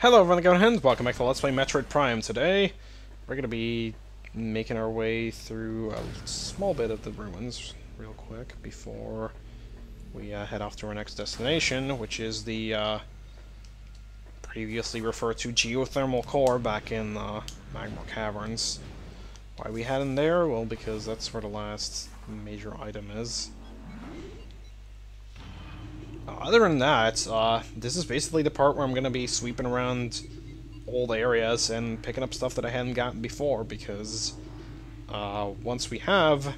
Hello everyone, welcome back to Let's Play Metroid Prime. Today, we're going to be making our way through a small bit of the ruins real quick before we head off to our next destination, which is the previously referred to geothermal core back in Magmoor Caverns. Why we had in there? Well, because that's where the last major item is. Other than that, this is basically the part where I'm going to be sweeping around old areas and picking up stuff that I hadn't gotten before, because once we have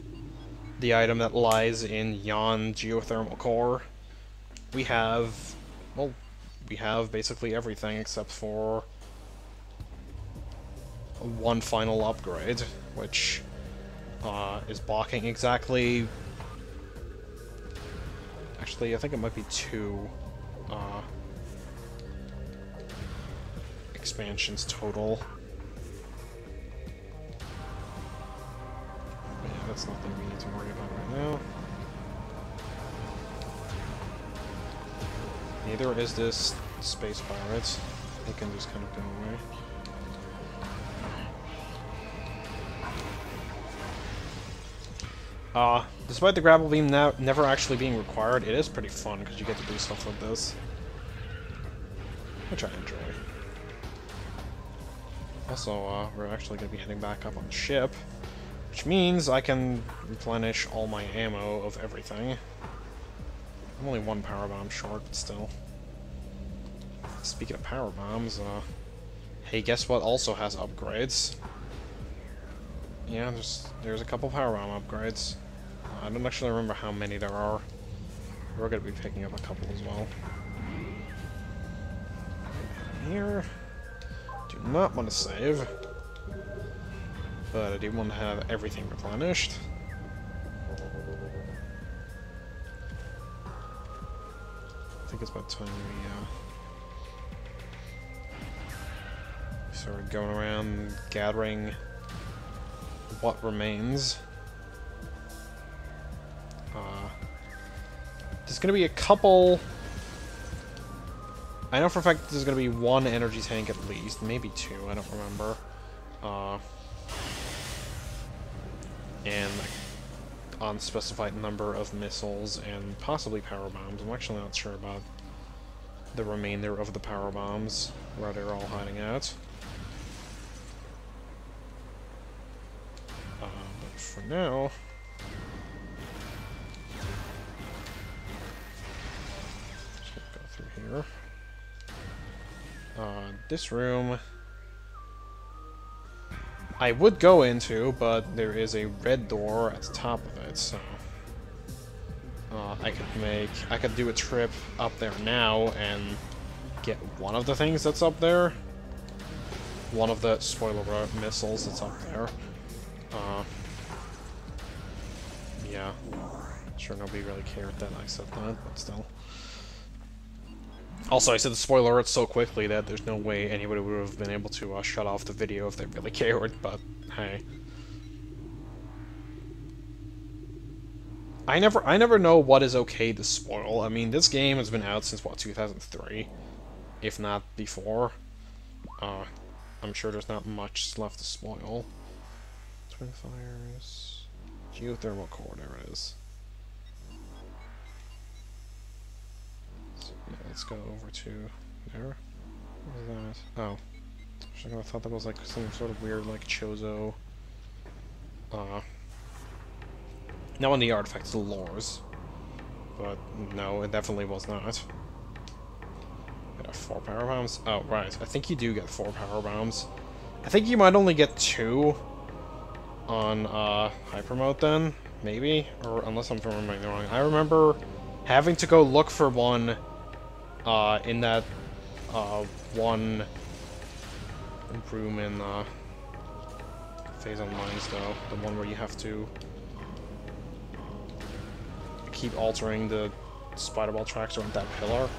the item that lies in yon geothermal core, we have, well, we have basically everything except for one final upgrade, which is blocking exactly... Actually, I think it might be two expansions total. But yeah, that's nothing we need to worry about right now. Neither is this space pirate. It can just kind of go away. Despite the grapple beam never actually being required, it is pretty fun because you get to do stuff like this, which I enjoy. Also, we're actually going to be heading back up on the ship, which means I can replenish all my ammo of everything. I'm only one power bomb short, but still. Speaking of power bombs, hey, guess what also has upgrades? Yeah, there's a couple power bomb upgrades. I don't actually remember how many there are. We're going to be picking up a couple as well. Here, do not want to save, but I do want to have everything replenished. I think it's about time we started going around gathering what remains. There's going to be a couple... I know for a fact there's going to be one energy tank at least, maybe two, I don't remember. And an unspecified number of missiles and possibly power bombs. I'm actually not sure about the remainder of the power bombs, where they're all hiding out. But for now... here. This room I would go into, but there is a red door at the top of it, so I could do a trip up there now and get one of the things that's up there. One of the spoiler alert missiles that's up there. Yeah. Sure nobody really cared that I said that, but still. Also, I said the spoiler alert so quickly that there's no way anybody would have been able to shut off the video if they really cared, but hey. I never know what is okay to spoil. I mean, this game has been out since, what, 2003? If not before. I'm sure there's not much left to spoil. Twin fires... Geothermal core, there it is. Yeah, let's go over to there. What is that? Oh. I thought that was like some sort of weird, like, Chozo... not one of the artifacts, the lores. But, no, it definitely was not. Got a 4 power bombs? Oh, right. I think you do get 4 power bombs. I think you might only get 2 on, Hyper Mode then, maybe? Or, unless I'm remembering wrong. I remember having to go look for one... in that, one room in, Phase on Mines, though. The one where you have to keep altering the spider-ball tracks around that pillar.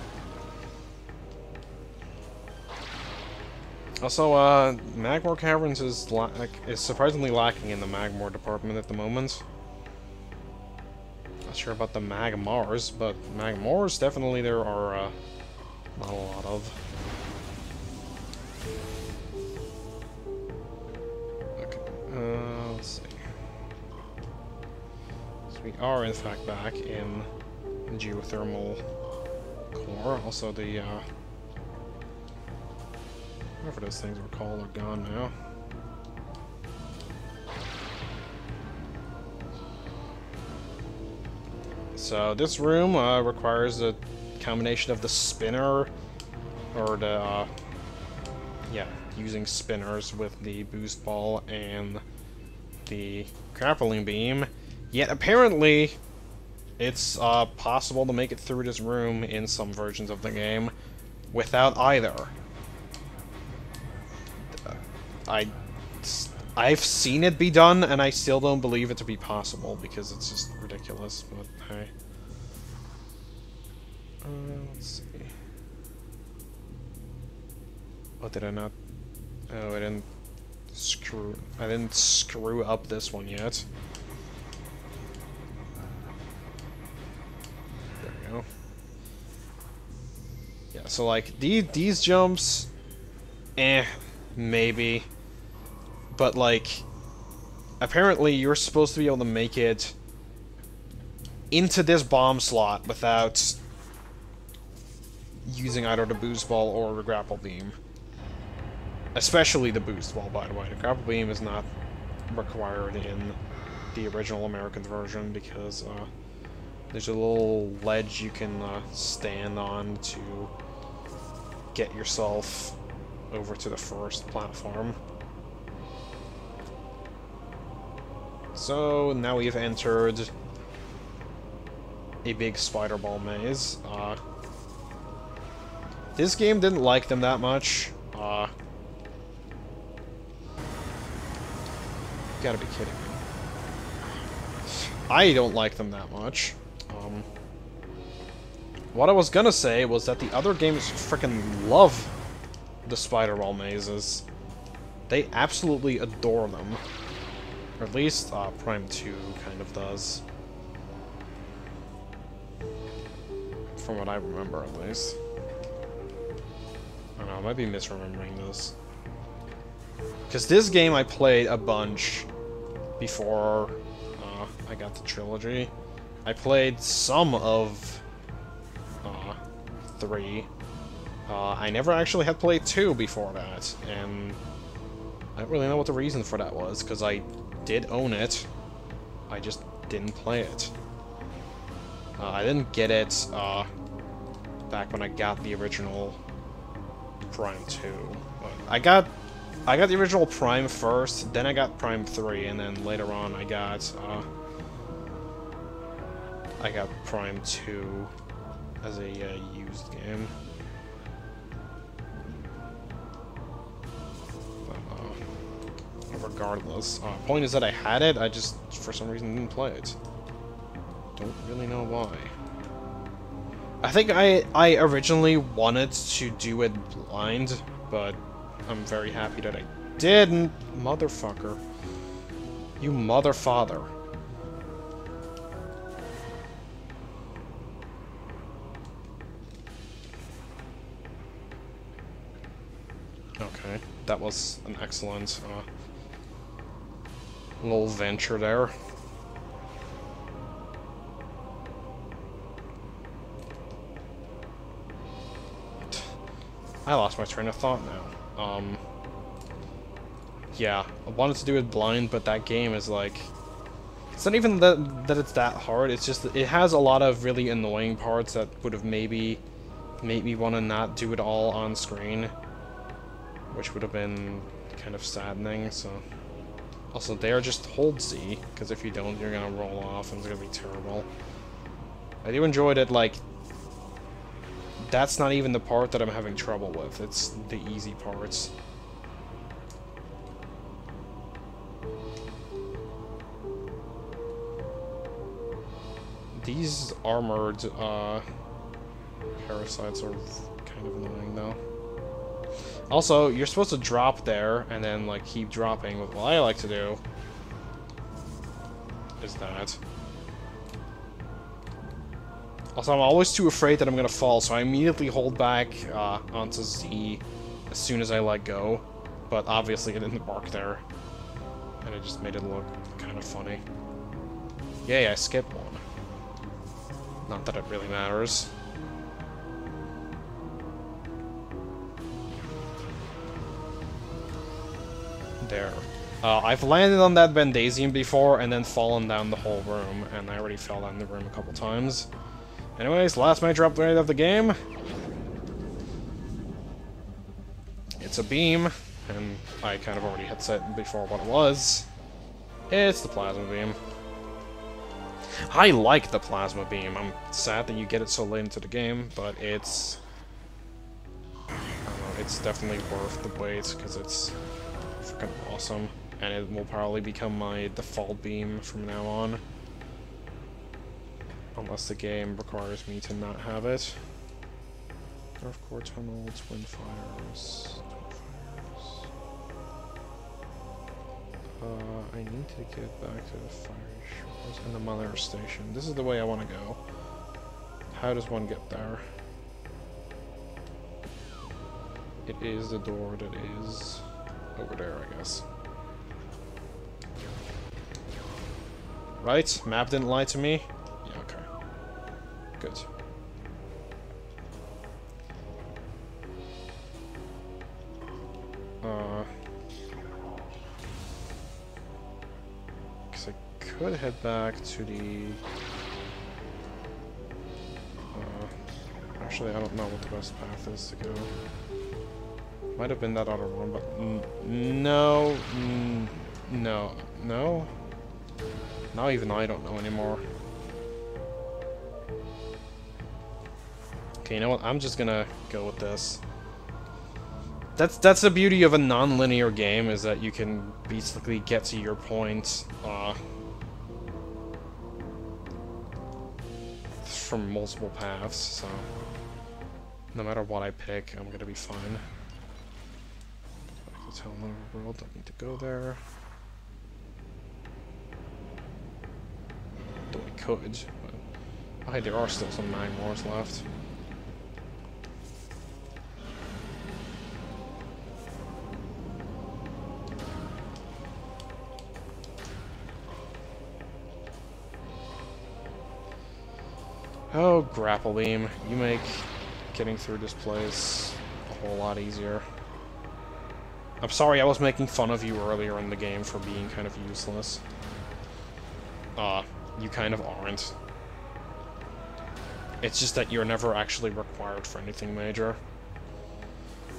Also, Magmoor Caverns is surprisingly lacking in the Magmoor department at the moment. Not sure about the Magmars, but Magmoors definitely there are, not a lot of. we are in fact back in geothermal core. Also the, whatever those things were called are gone now. So this room requires a combination of the spinner, or the, yeah, using spinners with the boost ball and the grappling beam. Yet apparently it's possible to make it through this room in some versions of the game without either. I've seen it be done, and I still don't believe it to be possible, because it's just ridiculous, but hey. Let's see. Oh, did I not... Oh, I didn't screw up this one yet. There we go. Yeah, so like, these jumps... maybe. But, like, apparently you're supposed to be able to make it into this bomb slot without using either the boost ball or the grapple beam. Especially the boost ball, by the way. The grapple beam is not required in the original American version because there's a little ledge you can stand on to get yourself over to the first platform. So, now we've entered a big spider ball maze. This game didn't like them that much. You gotta be kidding me. I don't like them that much. What I was gonna say was that the other games freaking love the spider ball mazes. They absolutely adore them. Or at least Prime 2 kind of does. From what I remember, at least. I don't know, I might be misremembering this. Because this game I played a bunch before I got the trilogy. I played some of 3. I never actually had played 2 before that, and I don't really know what the reason for that was, because I did own it, I just didn't play it. I didn't get it back when I got the original Prime 2. But I got the original Prime first, then I got Prime 3, and then later on I got Prime 2 as a used game. Regardless. Point is that I had it, I just, for some reason, didn't play it. Don't really know why. I think I originally wanted to do it blind, but I'm very happy that I didn't. Motherfucker. You motherfather. Okay, that was an excellent little venture there. I lost my train of thought now. Yeah, I wanted to do it blind, but that game is like... It's not even that it's that hard, it's just that it has a lot of really annoying parts that would have maybe made me want to not do it all on screen. Which would have been kind of saddening, so... Also, there, just hold Z, because if you don't, you're gonna roll off, and it's gonna be terrible. I do enjoy that, like... That's not even the part that I'm having trouble with, it's the easy parts. These armored, parasites are kind of annoying, though. Also, you're supposed to drop there, and then, like, keep dropping. What I like to do is that. Also, I'm always too afraid that I'm gonna fall, so I immediately hold back onto Z as soon as I let go. But obviously it didn't work there. And it just made it look kind of funny. Yay, I skipped one. Not that it really matters. There. I've landed on that Bendasium before and then fallen down the whole room, and I already fell down the room a couple times. Anyways, last major upgrade of the game. It's a beam, and I kind of already had said before what it was. It's the plasma beam. I like the plasma beam. I'm sad that you get it so late into the game, but it's... I don't know, it's definitely worth the wait, because it's freaking awesome. And it will probably become my default beam from now on. Unless the game requires me to not have it. Earth core tunnel, twin fires. I need to get back to the fire shores and the mother station. This is the way I want to go. How does one get there? It is the door that is over there, I guess. Right? Map didn't lie to me? Yeah, okay. Good. Because I could head back to the... actually, I don't know what the best path is to go. Might have been that other one, but... no... no. No? Now even I don't know anymore. Okay, you know what? I'm just gonna go with this. That's the beauty of a non-linear game, is that you can basically get to your point from multiple paths, so no matter what I pick, I'm gonna be fine. Back to Town Overworld, don't need to go there. Though I could, but... oh, hey, there are still some Magmoors left. Oh, Grapple Beam. You make getting through this place a whole lot easier. I'm sorry I was making fun of you earlier in the game for being kind of useless. You kind of aren't. It's just that you're never actually required for anything major.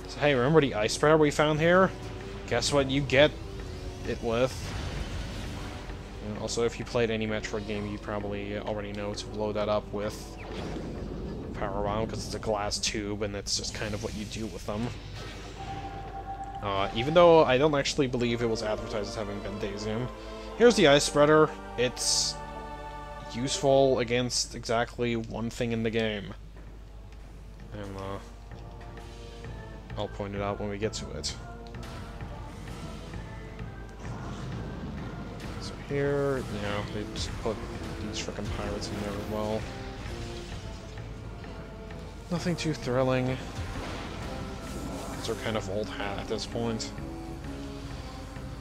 So hey, remember the ice spreader we found here? Guess what you get it with? And also, if you played any Metroid game, you probably already know to blow that up with Power Bomb, because it's a glass tube, and it's just kind of what you do with them. Even though I don't actually believe it was advertised as having Bendasium. Here's the ice spreader. It's useful against exactly one thing in the game. And, I'll point it out when we get to it. So here, you know, they just put these frickin' pirates in there as well. Nothing too thrilling. They're kind of old hat at this point.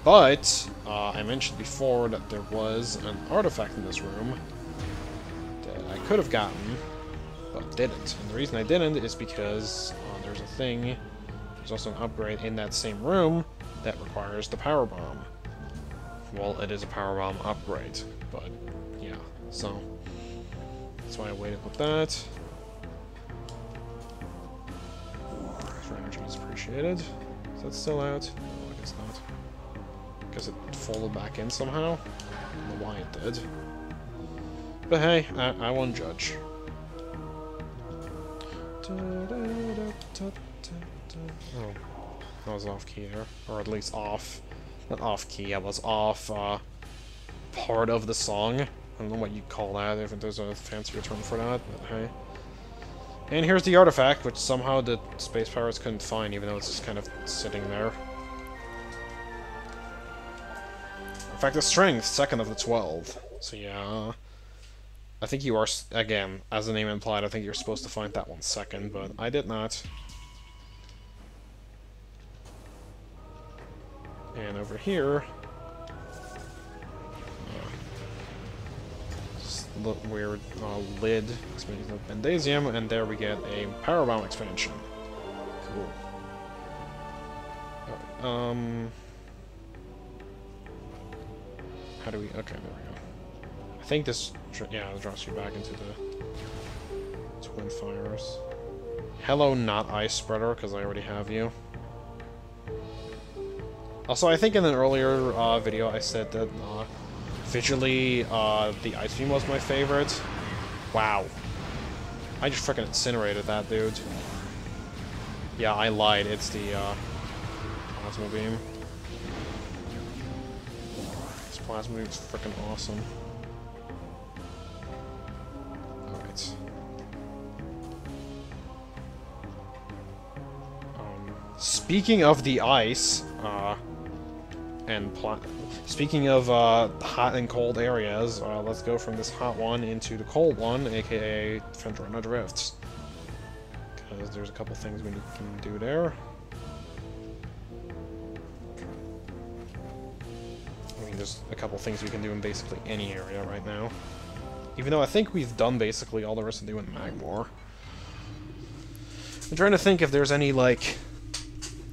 But, I mentioned before that there was an artifact in this room that I could have gotten, but didn't. And the reason I didn't is because there's a thing, there's also an upgrade in that same room that requires the power bomb. Well, it is a power bomb upgrade, but yeah, so that's why I waited with that. Extra energy is appreciated. Is that still out? No, I guess not. Because it folded back in somehow. I don't know why it did. But hey, I won't judge. Oh, I was off key there. Or at least off. Not off key, I was off part of the song. I don't know what you'd call that, if there's a fancier term for that, but hey. And here's the artifact, which somehow the space pirates couldn't find, even though it's just kind of sitting there. In fact, the strength, second of the 12. So yeah, I think you are, again, as the name implied, I think you're supposed to find that one second, but I did not. And over here, weird lid. This means no Bendasium, and there we get a Power Bomb expansion. Cool. Alright, how do we... Okay, there we go. I think this... Yeah, it drops you back into the Twin Fires. Hello, not Ice Spreader, because I already have you. Also, I think in an earlier video I said that visually the Ice Beam was my favorite. Wow. I just freaking incinerated that dude. Yeah, I lied. It's the Plasma Beam. This Plasma Beam is freaking awesome. Alright. Speaking of the ice, speaking of hot and cold areas, let's go from this hot one into the cold one, aka Phendrana Drifts. Because there's a couple things we can do there. I mean, there's a couple things we can do in basically any area right now. Even though I think we've done basically all there is to do in Magmoor. I'm trying to think if there's any, like...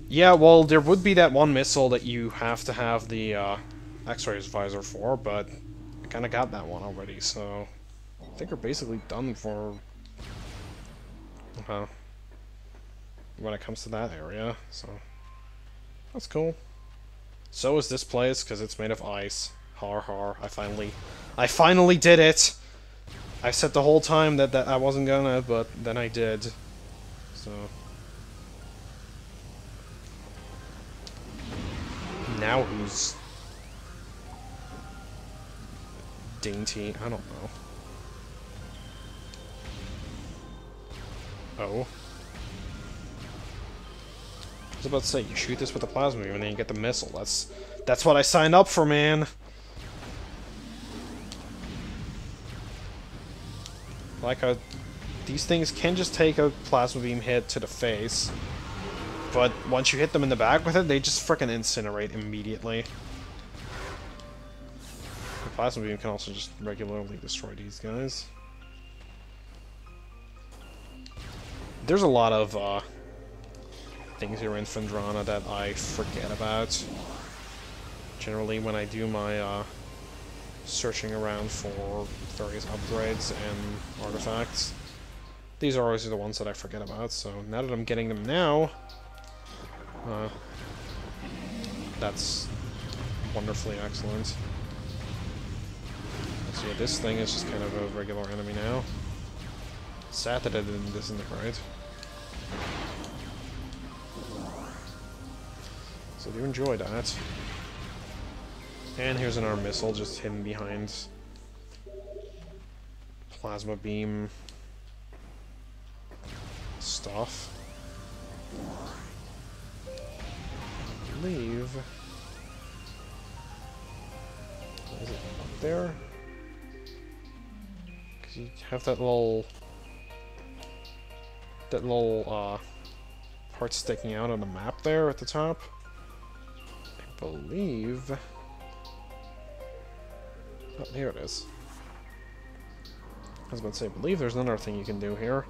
Yeah, well, there would be that one missile that you have to have the X-ray visor for, but I kind of got that one already, so I think we're basically done for when it comes to that area, so that's cool. So is this place, because it's made of ice. Har har, I finally did it! I said the whole time that I wasn't gonna, but then I did, so... Now who's dainty? I don't know. Oh. I was about to say, you shoot this with a plasma beam and then you get the missile. That's what I signed up for, man. Like these things can just take a plasma beam hit to the face. But once you hit them in the back with it, they just frickin' incinerate immediately. The plasma beam can also just regularly destroy these guys. There's a lot of things here in Phendrana that I forget about. Generally, when I do my searching around for various upgrades and artifacts, these are always the ones that I forget about. So now that I'm getting them now, that's wonderfully excellent. So yeah, this thing is just kind of a regular enemy now. Sad that I didn't disintegrate. So I do enjoy that. And here's another missile just hidden behind plasma beam stuff. I believe... Is it up there? Because you have that little part sticking out on the map there at the top. I believe... Oh, here it is. I was about to say, I believe there's another thing you can do here.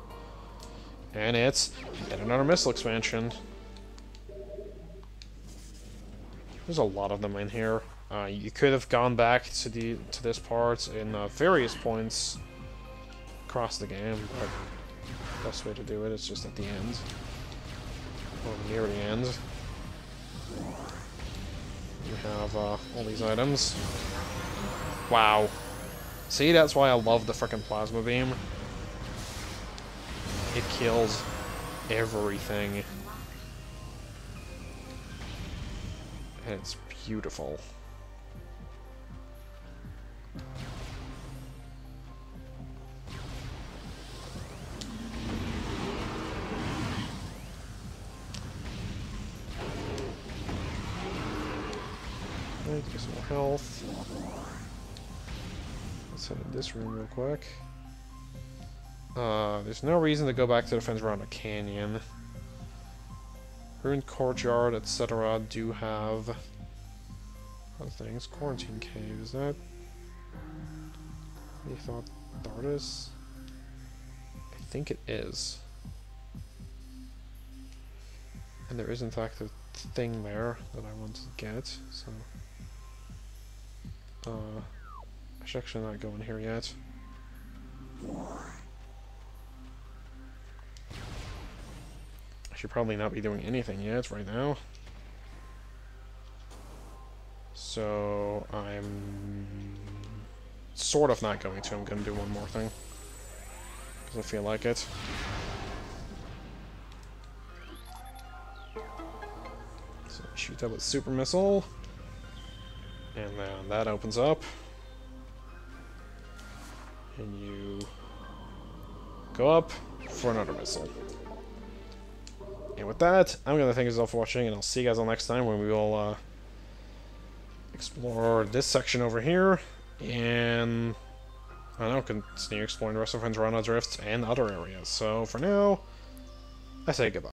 And it's get another missile expansion. There's a lot of them in here. You could have gone back to this part in various points across the game, but the best way to do it is just at the end. Or near the end. You have all these items. Wow. See, that's why I love the frickin' plasma beam. It kills everything. And it's beautiful. Right, get some more health. Let's head in this room real quick. There's no reason to go back to the Phendrana Canyon. Ruined Courtyard, etc. do have other things. Quarantine Cave, is that... You thought Dartis? I think it is. And there is in fact a thing there that I want to get, so... I should actually not go in here yet. I should probably not be doing anything yet right now. So I'm sort of not going to. I'm going to do one more thing. Because I feel like it. So shoot that with super missile. And then that opens up. And you go up for another missile. And with that, I'm going to thank you all for watching, and I'll see you guys all next time when we will explore this section over here, and I don't know, continue exploring the rest of Phendrana Drifts and other areas. So for now, I say goodbye.